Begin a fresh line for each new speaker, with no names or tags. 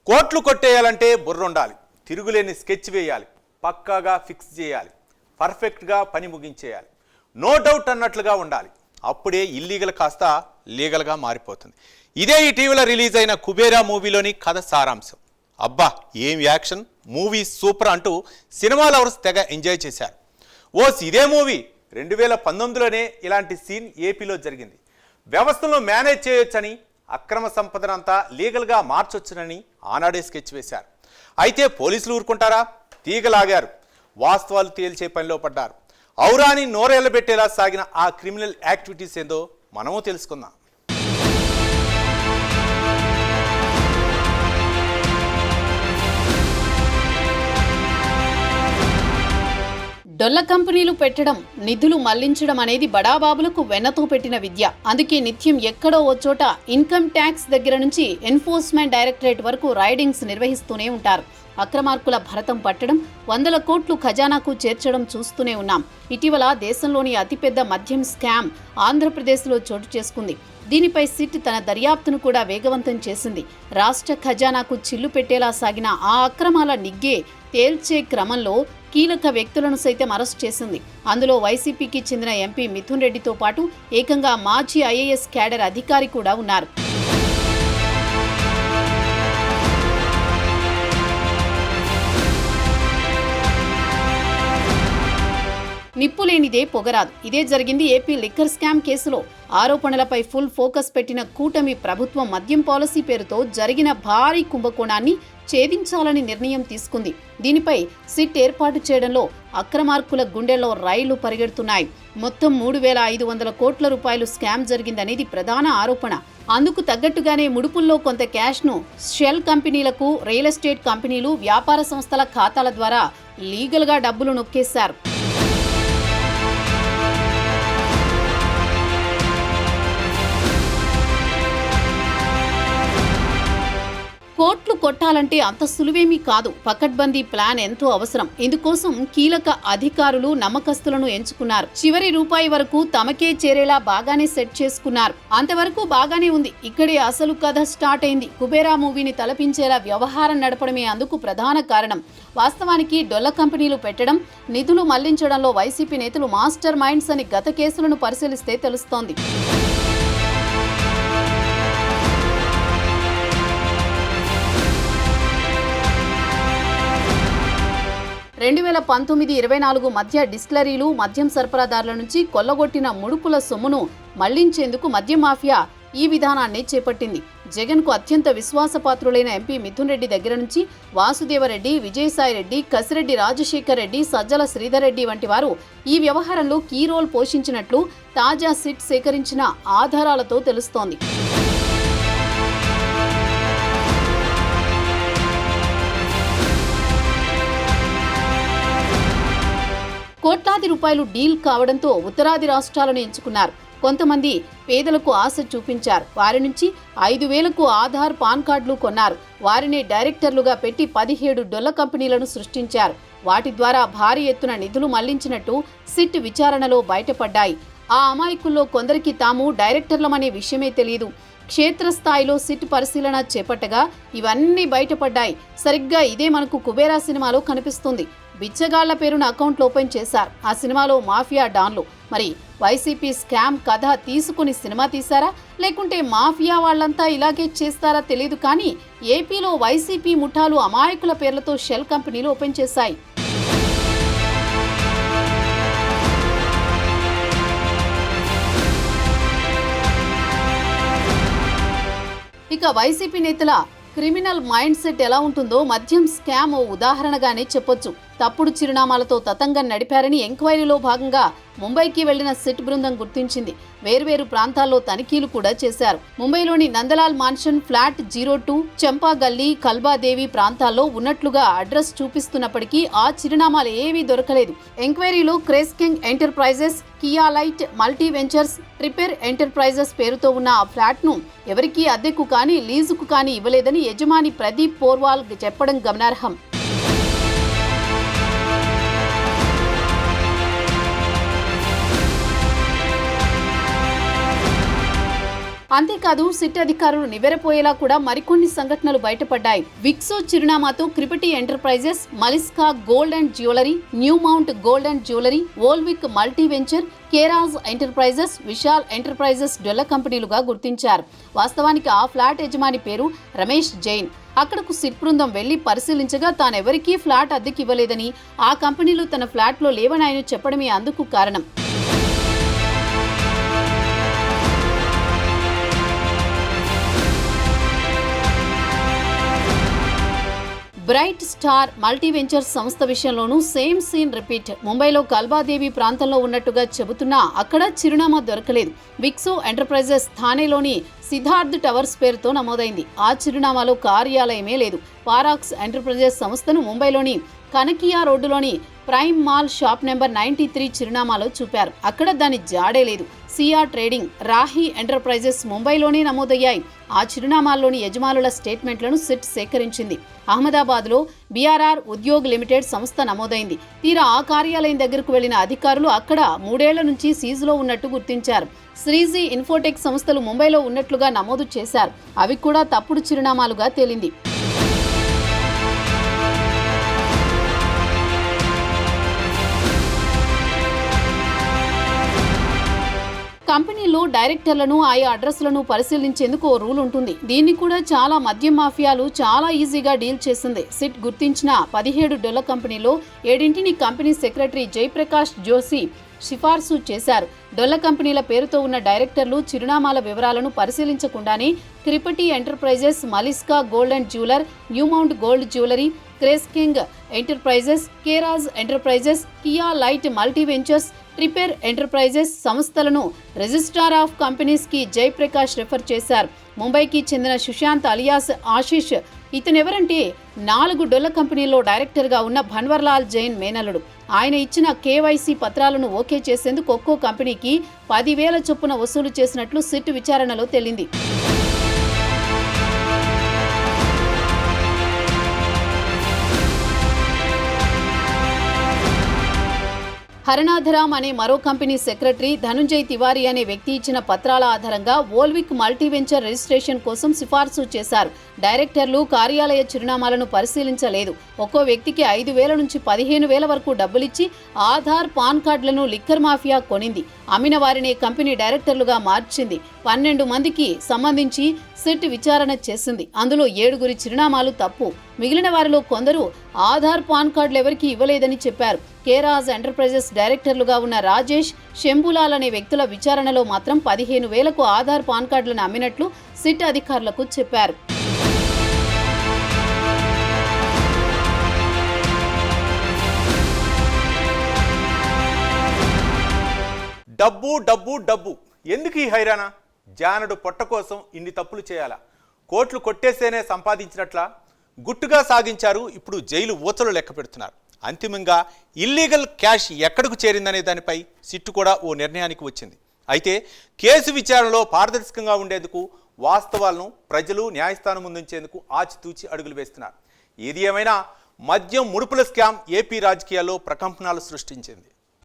కోట్లు కొట్టేయాలంటే బుర్ర ఉండాలి, తిరుగులేని స్కెచ్ వేయాలి, పక్కాగా ఫిక్స్ చేయాలి, పర్ఫెక్ట్గా పని ముగించేయాలి, నో డౌట్ అన్నట్లుగా ఉండాలి. అప్పుడే ఇల్లీగల్ కాస్త లీగల్గా మారిపోతుంది. ఇదే ఇటీవల రిలీజ్ అయిన కుబేరా మూవీలోని కథ సారాంశం. అబ్బా ఏం యాక్షన్, మూవీ సూపర్ అంటూ సినిమా లవర్స్ తెగ ఎంజాయ్ చేశారు. ఇదే మూవీ 2019లోనే ఇలాంటి సీన్ ఏపీలో జరిగింది. వ్యవస్థను మేనేజ్ చేయొచ్చని, అక్రమ సంపదనంతా లీగల్గా మార్చొచ్చునని ఆనాడే స్కెచ్ వేశారు. అయితే పోలీసులు ఊరుకుంటారా? తీగలాగారు, వాస్తవాలు తేల్చే పనిలో పడ్డారు. ఔరాని నోరెళ్లబెట్టేలా సాగిన ఆ క్రిమినల్ యాక్టివిటీస్ ఏందో మనము తెలుసుకుందాం.
డొల్ల కంపెనీలు పెట్టడం, నిధులు మళ్లించడం అనేది బడాబాబులకు వెన్నతో పెట్టిన విద్య. అందుకే నిత్యం ఎక్కడో ఓ చోట ఇన్కమ్ ట్యాక్స్ దగ్గర నుంచి ఎన్ఫోర్స్మెంట్ డైరెక్టరేట్ వరకు రైడింగ్స్ నిర్వహిస్తూనే ఉంటారు. అక్రమార్కుల భరతం పట్టడం, 100 కోట్లు ఖజానాకు చేర్చడం చూస్తూనే ఉన్నాం. ఇటీవల దేశంలోని అతిపెద్ద మద్యం స్కామ్ ఆంధ్రప్రదేశ్లో చోటు చేసుకుంది. దీనిపై సిట్ తన దర్యాప్తును కూడా వేగవంతం చేసింది. రాష్ట్ర ఖజానాకు చిల్లు పెట్టేలా సాగిన ఆ అక్రమాల నిగ్గే తేల్చే క్రమంలో కీలక వ్యక్తులను సైతం అరెస్ట్ చేసింది. అందులో వైసీపీకి చెందిన ఎంపీ మిథున్ రెడ్డితో పాటు ఏకంగా మాజీ ఐఏఎస్ క్యాడర్ అధికారి కూడా ఉన్నారు. నిప్పులేనిదే పొగరాదు. ఇదే జరిగింది ఏపీ లిక్కర్ స్కామ్ కేసులో. ఆరోపణలపై ఫుల్ ఫోకస్ పెట్టిన కూటమి ప్రభుత్వం మద్యం పాలసీ పేరుతో జరిగిన భారీ కుంభకోణాన్ని ఛేదించాలని నిర్ణయం తీసుకుంది. దీనిపై సిట్ ఏర్పాటు చేయడంలో అక్రమార్కుల గుండెల్లో రైళ్లు పరిగెడుతున్నాయి. మొత్తం 3,500 కోట్ల రూపాయలు స్కామ్ జరిగిందనేది ప్రధాన ఆరోపణ. అందుకు తగ్గట్టుగానే ముడుపుల్లో కొంత క్యాష్ను షెల్ కంపెనీలకు, రియల్ ఎస్టేట్ కంపెనీలు, వ్యాపార సంస్థల ఖాతాల ద్వారా లీగల్గా డబ్బులు నొక్కేశారు. కోట్లు కొట్టాలంటే అంత సులువేమీ కాదు. పకడ్బందీ ప్లాన్ ఎంతో అవసరం. ఇందుకోసం కీలక అధికారులు నమ్మకస్తులను ఎంచుకున్నారు. చివరి రూపాయి వరకు తమకే చేరేలా బాగానే సెట్ చేసుకున్నారు. అంతవరకు బాగానే ఉంది. ఇక్కడే అసలు కథ స్టార్ట్ అయింది. కుబేరా మూవీని తలపించేలా వ్యవహారం నడపడమే అందుకు ప్రధాన కారణం. వాస్తవానికి డొల్ల కంపెనీలు పెట్టడం, నిధులు మళ్లించడంలో వైసీపీ నేతలు మాస్టర్ మైండ్స్ అని గత కేసులను పరిశీలిస్తే తెలుస్తోంది. 2019-24 మధ్య డిస్టిలరీలు, మద్యం సరఫరాదారుల నుంచి కొల్లగొట్టిన ముడుపుల సొమ్మును మళ్లించేందుకు మద్యం మాఫియా ఈ విధానాన్ని చేపట్టింది. జగన్కు అత్యంత విశ్వాసపాత్రులైన ఎంపీ మిథున్ రెడ్డి దగ్గర నుంచి వాసుదేవరెడ్డి, విజయసాయిరెడ్డి, కసిరెడ్డి రాజశేఖర్ రెడ్డి, సజ్జల శ్రీధర్ రెడ్డి వంటి వారు ఈ వ్యవహారంలో కీ రోల్ పోషించినట్లు తాజా సిట్ సేకరించిన ఆధారాలతో తెలుస్తోంది. కోట్లాది రూపాయలు డీల్ కావడంతో ఉత్తరాది రాష్ట్రాలను ఎంచుకున్నారు. కొంతమంది పేదలకు ఆశ చూపించారు. వారి నుంచి 5,000కు ఆధార్, పాన్ కార్డులు కొన్నారు. వారిని డైరెక్టర్లుగా పెట్టి 17 డొల్ల కంపెనీలను సృష్టించారు. వాటి ద్వారా భారీ ఎత్తున నిధులు మళ్లించినట్టు సిట్ విచారణలో బయటపడ్డాయి. ఆ అమాయకుల్లో కొందరికి తాము డైరెక్టర్లమనే విషయమే తెలియదు. క్షేత్రస్థాయిలో సిట్ పరిశీలన చేపట్టగా ఇవన్నీ బయటపడ్డాయి. సరిగ్గా ఇదే మనకు కుబేరా సినిమాలో కనిపిస్తుంది. బిచ్చగాళ్ల పేరున అకౌంట్లు ఓపెన్ చేశారు. ఆ సినిమాలో మాఫియా డాన్లు. మరి వైసీపీ స్కామ్ కథ తీసుకుని సినిమా తీశారా, లేకుంటే మాఫియా వాళ్లంతా ఇలాగే చేస్తారా తెలియదు. కానీ ఏపీలో వైసీపీ ముఠాలు అమాయకుల పేర్లతో షెల్ కంపెనీలు ఓపెన్ చేశాయి. ఇక వైసీపీ నేతల క్రిమినల్ మైండ్ సెట్ ఎలా ఉంటుందో మద్యం స్కామ్ ఓ ఉదాహరణగానే చెప్పొచ్చు. తప్పుడు చిరునామాలతో తతంగం నడిపారని ఎంక్వైరీలో భాగంగా ముంబైకి వెళ్లిన సిట్ బృందం గుర్తించింది. వేర్వేరు ప్రాంతాల్లో తనిఖీలు కూడా చేశారు. ముంబైలోని నందలాల్ మాన్షన్, ఫ్లాట్ 02, చంపా గల్లీ, కల్బాదేవి ప్రాంతాల్లో ఉన్నట్లుగా అడ్రస్ చూపిస్తున్నప్పటికీ ఆ చిరునామాలు ఏవీ దొరకలేదు. ఎంక్వైరీలో క్రేస్కింగ్ enterprises, Kia light, multi ventures, ట్రిపెర్ ఎంటర్ప్రైజెస్ పేరుతో ఉన్న ఆ ఫ్లాట్ను ఎవరికీ అద్దెకు కానీ లీజుకు కానీ ఇవ్వలేదని యజమాని ప్రదీప్ పోర్వాల్ చెప్పడం గమనార్హం. అంతేకాదు సిట్ అధికారులు నివ్వెరపోయేలా కూడా మరికొన్ని సంఘటనలు బయటపడ్డాయి. విక్సో చిరునామాతో క్రిపటి ఎంటర్ప్రైజెస్, మలిస్కా gold and jewellery, new mount gold and jewellery, వోల్విక్ మల్టీ వెంచర్, కేరాజ్ ఎంటర్ప్రైజెస్, విశాల్ ఎంటర్ప్రైజెస్ డొల్ల కంపెనీలుగా గుర్తించారు. వాస్తవానికి ఆ ఫ్లాట్ యజమాని పేరు రమేష్ జైన్. అక్కడకు సిట్ బృందం వెళ్లి పరిశీలించగా తానెవరికీ ఫ్లాట్ అద్దెకి ఇవ్వలేదని, ఆ కంపెనీలు తన ఫ్లాట్లో లేవని ఆయన చెప్పడమే అందుకు కారణం. బ్రైట్ స్టార్ మల్టీ వెంచర్స్ సంస్థ విషయంలోనూ సేమ్ సీన్ రిపీట్. ముంబైలో కల్బాదేవి ప్రాంతంలో ఉన్నట్టుగా చెబుతున్నా అక్కడ చిరునామా దొరకలేదు. విక్సో ఎంటర్ప్రైజెస్ థానేలోని సిద్ధార్థ్ టవర్స్ పేరుతో నమోదైంది. ఆ చిరునామాలో కార్యాలయమే లేదు. పారాక్స్ ఎంటర్ప్రైజెస్ సంస్థను ముంబైలోని కనకియా రోడ్డులోని ప్రైమ్ మాల్ షాప్ నెంబర్ 93 చిరునామాలో చూపారు. అక్కడ దాని జాడే లేదు. సిఆర్ ట్రేడింగ్, రాహి ఎంటర్ప్రైజెస్ ముంబైలోనే నమోదయ్యాయి. ఆ చిరునామాల్లోని యజమానుల స్టేట్మెంట్లను సిట్ సేకరించింది. అహ్మదాబాద్లో బీఆర్ఆర్ ఉద్యోగ్ లిమిటెడ్ సంస్థ నమోదైంది. తీరా ఆ కార్యాలయం దగ్గరకు వెళ్లిన అధికారులు అక్కడ 3 ఏళ్ల నుంచి సీజులో ఉన్నట్టు గుర్తించారు. శ్రీజీ ఇన్ఫోటెక్ సంస్థలు ముంబైలో ఉన్నట్లుగా నమోదు చేశారు. అవి కూడా తప్పుడు చిరునామాలుగా తేలింది. కంపెనీలో డైరెక్టర్లను, ఆయా అడ్రస్లను పరిశీలించేందుకు ఓ రూల్ ఉంటుంది. దీన్ని కూడా చాలా మద్యం మాఫియాలు చాలా ఈజీగా డీల్ చేసింది. సిట్ గుర్తించిన 17 డొల్ల కంపెనీలో 7 కంపెనీ సెక్రటరీ జయప్రకాష్ జోషి సిఫార్సు చేశారు. డొల్ల కంపెనీల పేరుతో ఉన్న డైరెక్టర్లు చిరునామాల వివరాలను పరిశీలించకుండానే క్రిపటి ఎంటర్ప్రైజెస్, మలిస్కా gold and jeweller, new mount gold jewellery, క్రేస్కింగ్ ఎంటర్ప్రైజెస్, కేరాజ్ enterprises, Kia light multi ventures, ట్రిపెర్ ఎంటర్ప్రైజెస్ సంస్థలను రిజిస్ట్రార్ ఆఫ్ కంపెనీస్ కి జయప్రకాష్ రెఫర్ చేశారు. ముంబైకి చెందిన సుశాంత్ అలియాస్ ఆశీష్ ఇతనెవరంటే 4 డొల్ల కంపెనీల్లో డైరెక్టర్గా ఉన్న భన్వర్లాల్ జైన్ మేనలుడు. ఆయన ఇచ్చిన కేవైసీ పత్రాలను ఓకే చేసేందుకు ఒక్కో కంపెనీకి 10,000 చొప్పున వసూలు చేసినట్లు సిట్ విచారణలో తేలింది. హరనాథరామ్ అనే మరో కంపెనీ సెక్రటరీ ధనుంజయ్ తివారీ అనే వ్యక్తి ఇచ్చిన పత్రాల ఆధారంగా వోల్విక్ మల్టీ వెంచర్ రిజిస్ట్రేషన్ కోసం సిఫార్సు చేశారు. డైరెక్టర్లు కార్యాలయ చిరునామాలను పరిశీలించలేదు. ఒక్కో వ్యక్తికి 5,000 నుంచి 15,000 వరకు డబ్బులిచ్చి ఆధార్, పాన్ కార్డులను లిక్కర్ మాఫియా కొనింది. అమ్మిన వారిని కంపెనీ డైరెక్టర్లుగా మార్చింది. 12 మందికి సంబంధించి సిట్ విచారణ చేసింది. అందులో 7 చిరునామాలు తప్పు. మిగిలిన వారిలో కొందరు ఆధార్, పాన్ కార్డులు ఎవరికీ ఇవ్వలేదని చెప్పారు. కేరాజ్ ఎంటర్ప్రైజెస్ డైరెక్టర్లుగా ఉన్న రాజేష్, శంభులాల్ అనే వ్యక్తుల విచారణలో మాత్రం 15,000కు ఆధార్, పాన్ కార్డులను అమ్మినట్లు సిట్ అధికారులకు చెప్పారు.
డబ్బు డబ్బు డబ్బు ఎందుకు ఈ హైరానా? జానడు పొట్ట కోసం ఇన్ని తప్పులు చేయాలా? కోట్లు కొట్టేసేనే సంపాదించినట్లా గుట్టుగా సాగించారు. ఇప్పుడు జైలు ఊచలు లెక్క పెడుతున్నారు. అంతిమంగా ఇల్లీగల్ క్యాష్ ఎక్కడకు చేరిందనే దానిపై సిట్టు కూడా ఓ నిర్ణయానికి వచ్చింది. అయితే కేసు విచారణలో పారదర్శకంగా ఉండేందుకు, వాస్తవాలను ప్రజలు న్యాయస్థానం ముందుంచేందుకు ఆచితూచి అడుగులు వేస్తున్నారు. ఏది ఏమైనా మద్యం ముడుపుల స్కామ్ ఏపీ రాజకీయాల్లో ప్రకంపనలు సృష్టించింది.